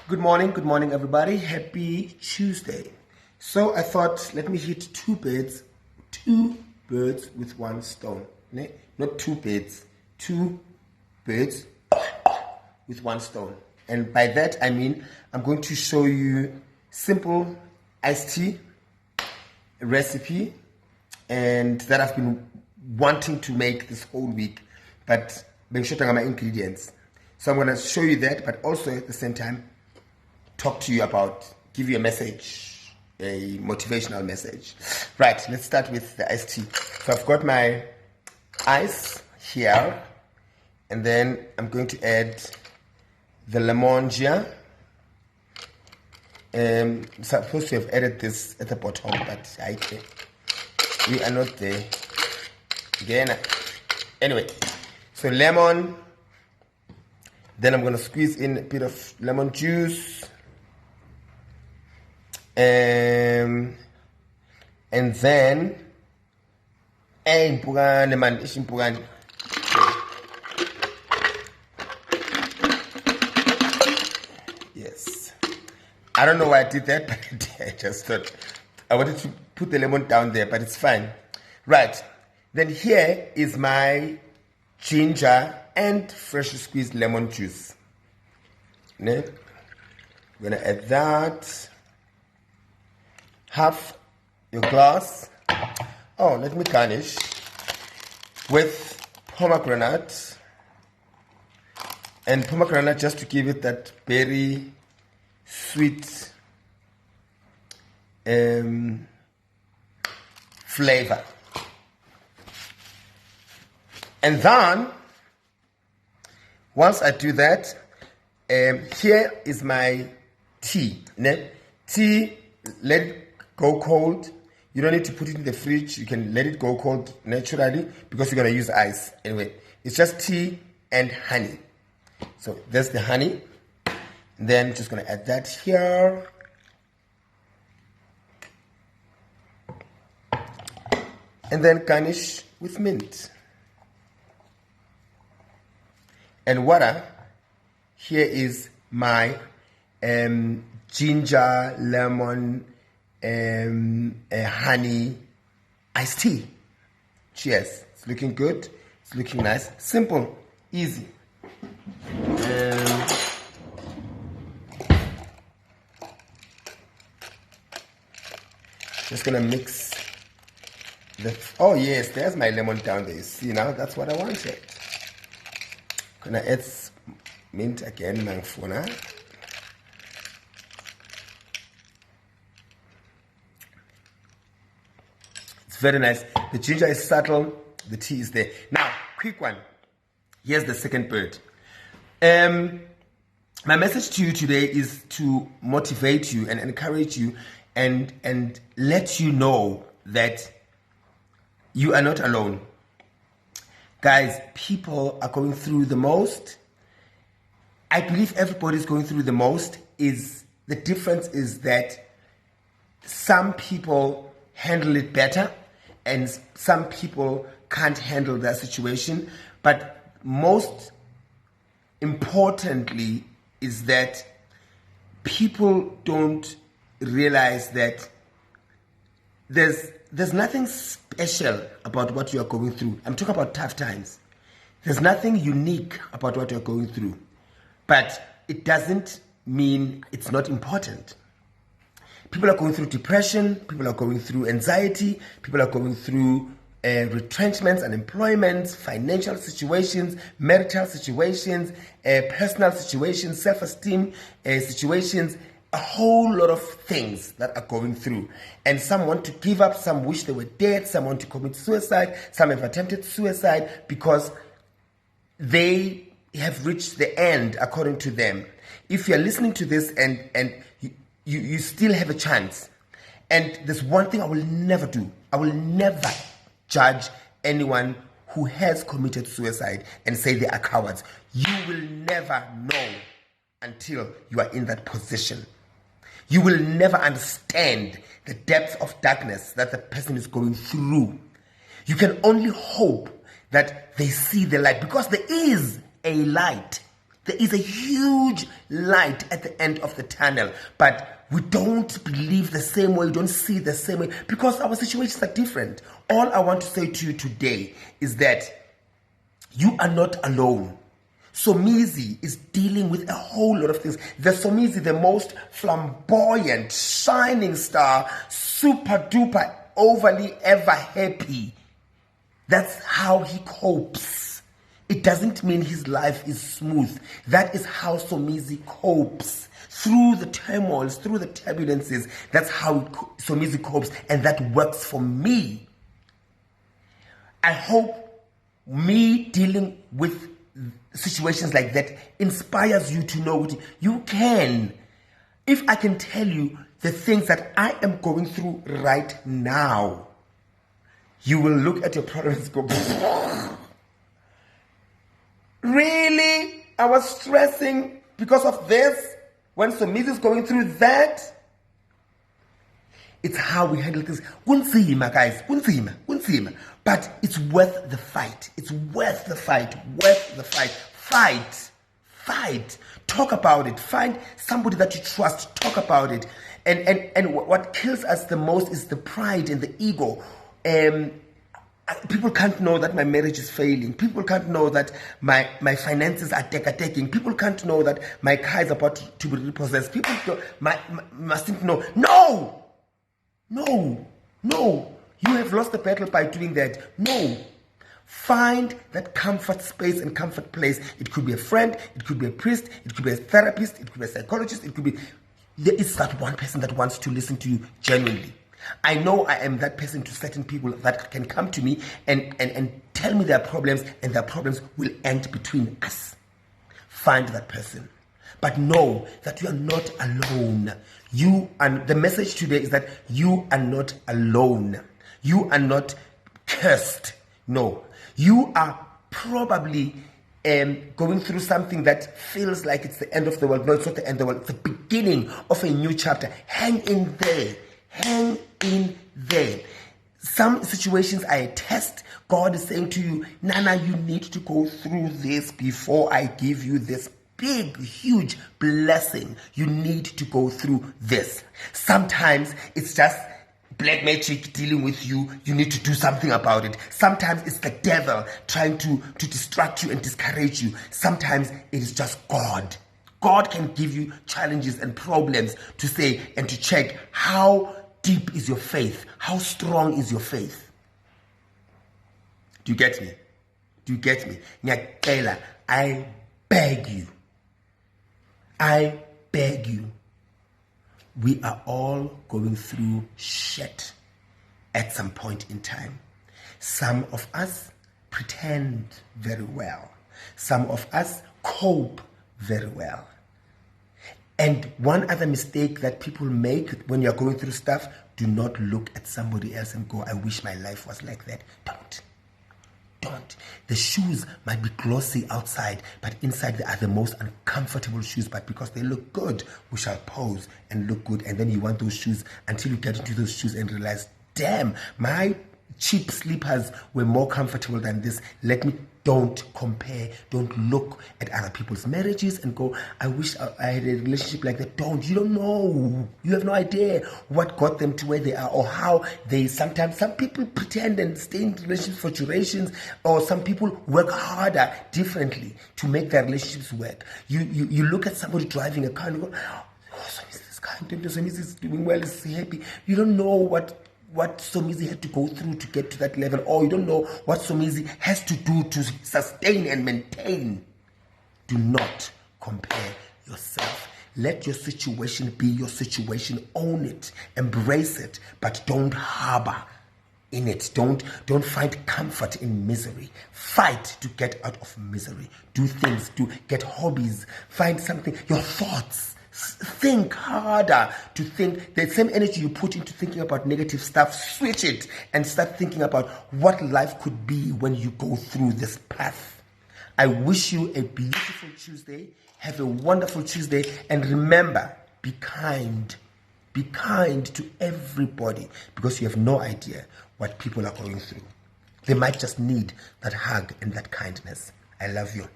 Good morning, everybody. Happy Tuesday. So I thought, let me hit two birds with one stone. Ne? Not two birds with one stone. And by that, I mean, I'm going to show you simple iced tea recipe, and that I've been wanting to make this whole week, but being short on my ingredients. So I'm going to show you that, but also at the same time, talk to you about, give you a message, a motivational message. Right, let's start with the iced tea. So I've got my ice here, and then I'm going to add the lemon here. I'm supposed to have added this at the bottom, but we are not there. Again, anyway, so lemon. Then I'm going to squeeze in a bit of lemon juice. And then, yes. I don't know why I did that, but I just thought I wanted to put the lemon down there, but it's fine. Right. Then here is my ginger and freshly squeezed lemon juice. I'm going to add that. Half your glass. Oh, let me garnish with pomegranate. And pomegranate just to give it that very sweet flavor. And then, once I do that, here is my tea. Tea, let it go cold. You don't need to put it in the fridge. You can let it go cold naturally because you're going to use ice. Anyway, it's just tea and honey. So there's the honey. Then just going to add that here. And then garnish with mint. And water. Here is my ginger, lemon, honey iced tea. Cheers. It's looking good. It's looking nice. Simple. Easy. Just gonna mix the. Oh yes, there's my lemon down there. You see now? That's what I wanted. Gonna add mint again, mangfuna. It's very nice. The ginger is subtle. The tea is there. Now, quick one. Here's the second bird. My message to you today is to motivate you and encourage you and let you know that you are not alone. Guys, people are going through the most. I believe everybody's going through the most. The difference is that some people handle it better and some people can't handle that situation. But most importantly is that people don't realize that there's nothing special about what you are going through. I'm talking about tough times. There's nothing unique about what you're going through. But it doesn't mean it's not important. People are going through depression. People are going through anxiety. People are going through retrenchments, unemployment, financial situations, marital situations, personal situations, self-esteem situations, a whole lot of things that are going through. And some want to give up, some wish they were dead, some want to commit suicide, some have attempted suicide because they have reached the end according to them. If you're listening to this and you still have a chance, and there's one thing I will never do. I will never judge anyone who has committed suicide and say they are cowards. You will never know until you are in that position. You will never understand the depth of darkness that the person is going through. You can only hope that they see the light, because there is a light. There is a huge light at the end of the tunnel, but we don't believe the same way, we don't see the same way, because our situations are different. All I want to say to you today is that you are not alone. Somizi is dealing with a whole lot of things. The Somizi, the most flamboyant, shining star, super duper, overly ever happy. That's how he copes. It doesn't mean his life is smooth. That is how Somizi copes. Through the turmoils, through the turbulences, that's how Somizi copes, and that works for me. I hope me dealing with situations like that inspires you to know what you can. If I can tell you the things that I am going through right now, you will look at your problems and go, really? I was stressing because of this? When Somizi is going through that? It's how we handle things. Kunzima, guys. Kunzima. But it's worth the fight. It's worth the fight. Worth the fight. Fight. Talk about it. Find somebody that you trust. Talk about it. And what kills us the most is the pride and the ego. People can't know that my marriage is failing. People can't know that my finances are taking. People can't know that my car is about to be repossessed. People mustn't know. No. You have lost the battle by doing that. No. Find that comfort space and comfort place. It could be a friend. It could be a priest. It could be a therapist. It could be a psychologist. It could be... There is that one person that wants to listen to you genuinely. I know I am that person to certain people that can come to me and tell me their problems, and their problems will end between us. Find that person. But know that you are not alone. The message today is that you are not alone. You are not cursed. No. You are probably going through something that feels like it's the end of the world. No, it's not the end of the world. It's the beginning of a new chapter. Hang in there. Hang in there. Some situations are a test. God is saying to you, Nana, you need to go through this before I give you this big, huge blessing. You need to go through this. Sometimes it's just black magic dealing with you. You need to do something about it. Sometimes it's the devil trying to distract you and discourage you. Sometimes it is just God. God can give you challenges and problems to say and to check how deep is your faith? How strong is your faith? Do you get me? Nyakela, I beg you. We are all going through shit at some point in time. Some of us pretend very well. Some of us cope very well. And one other mistake that people make when you're going through stuff, do not look at somebody else and go, I wish my life was like that. Don't. The shoes might be glossy outside, but inside they are the most uncomfortable shoes. But because they look good, we shall pose and look good. And then you want those shoes until you get into those shoes and realize, damn, my cheap slippers were more comfortable than this. Don't compare. Don't look at other people's marriages and go, I wish I had a relationship like that. You don't know. You have no idea what got them to where they are, or how some people pretend and stay in relationships for durations, or some people work harder differently to make their relationships work. You look at somebody driving a car and you go, oh, Somizi, this guy, Somizi is doing well, is happy. You don't know what Somizi had to go through to get to that level, or you don't know what Somizi has to do to sustain and maintain. Do not compare yourself. Let your situation be your situation. Own it, embrace it, but don't harbor in it. Don't find comfort in misery. Fight to get out of misery. Do things, get hobbies, find something, your thoughts. Think harder to think. The same energy you put into thinking about negative stuff, switch it and start thinking about what life could be when you go through this path. I wish you a beautiful Tuesday. Have a wonderful Tuesday. And remember, be kind. Be kind to everybody, because you have no idea what people are going through. They might just need that hug and that kindness. I love you.